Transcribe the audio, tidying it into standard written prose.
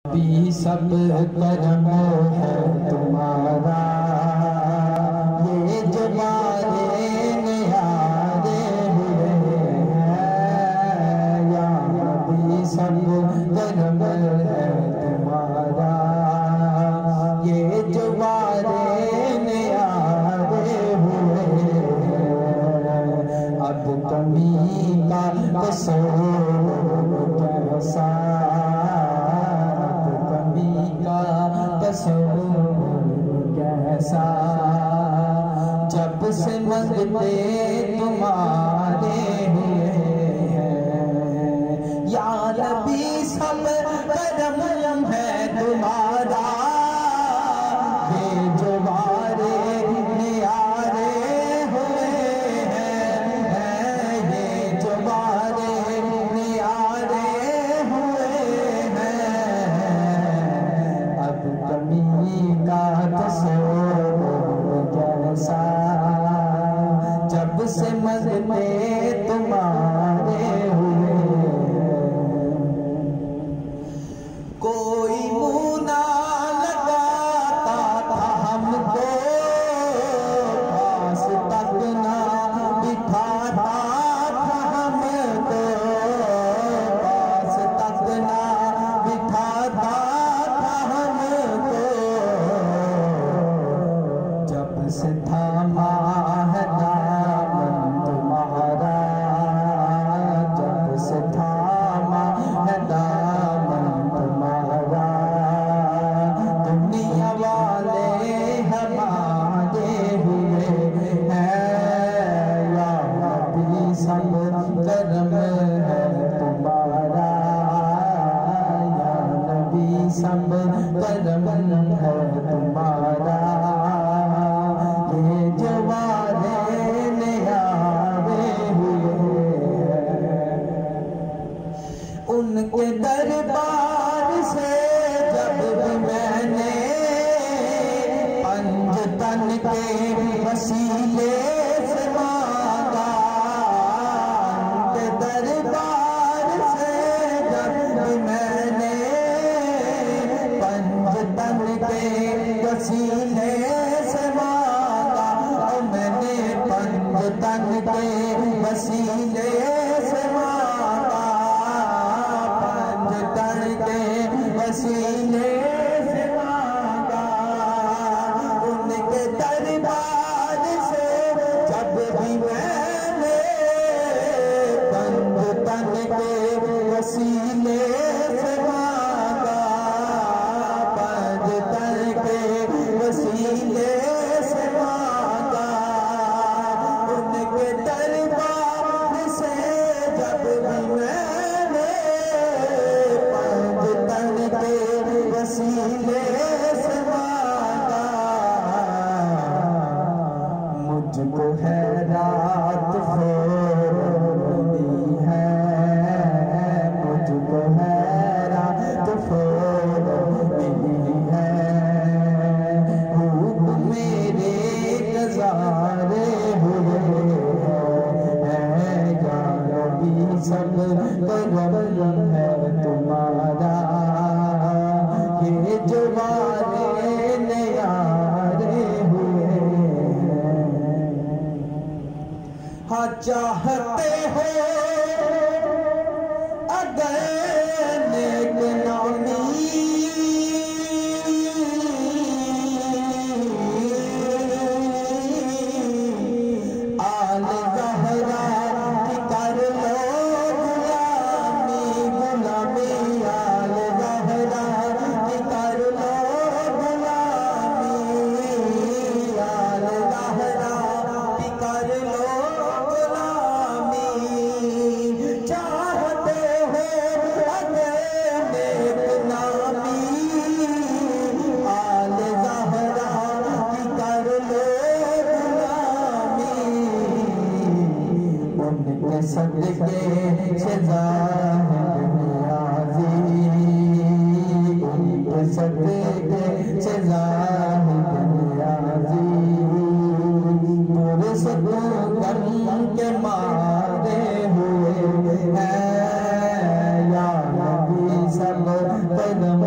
भी सब करम है तुम्हारा, ये जो बारे न्यारे हुए हैं, या भी सब करम है तुम्हारा, ये जो बारे न्यारे हुए हैं। अब कमी का कसूर कैसा, कैसा, जब से मंगते तुम्हारे हुए हैं, या नबी सब करम है तुम्हारा, ये जो बारे न्यारे हुए हैं, ये जो बारे न्यारे हुए हैं। अब कमी का तस्वीर कैसा, जब से मंगते तुम्हारे हुए, कोई मुँह ना लगाता था हमको, पास तक ना बिठाता था हमको, पास तक ना बिठाता था हमको, जब से थामा है दामन तुम्हारा, जब से थामा है दामन तुम्हारा, दुनिया वाले हमारे हुए हैं, या नबी सब करम है तुम्हारा, या नबी सब करम है तुम्हारा, ये जो बारे न्यारे हुए हैं। उनके दरबार से जब भी मैंने पंजतन के वसीले से मांगा, उनके दरबार से जब भी मैंने पंजतन के वसीले से मांगा, और मैंने पंजतन के वसीले से मांगा, पंजतन के वसीले से मांगा, उनके दरबार से जब भी मैंने पंजतन के वसीले से मांगा, पंजतन के वसीले से मांगा, उनके दरबार से जब भी मैंने पंजतन के वसीले से मांगा, मुझको है रात फोड़नी है, मुझको है रात फोड़नी है, रूप मेरे गजारे हुए हैं, या नबी सब करम है तुम्हारा, ये जो बारे न्यारे हुए हैं। हाँ चाहते हो अगर नेक नामी, आल ज़हरा की कर लो गुलामी, गुलामी आल ज़हरा की कर लो गुलामी, आल ज़हरा की कर लो गुलामी, चाहते हो अगर नेक नामी, आल ज़हरा की कर लो गुलामी, उनके सदके से ज़ाहिर नियाज़ी, उनके सदके से ज़ाहिर नियाज़ी, पूरे सदों गम के मारे हुए हैं, या नबी सब कदम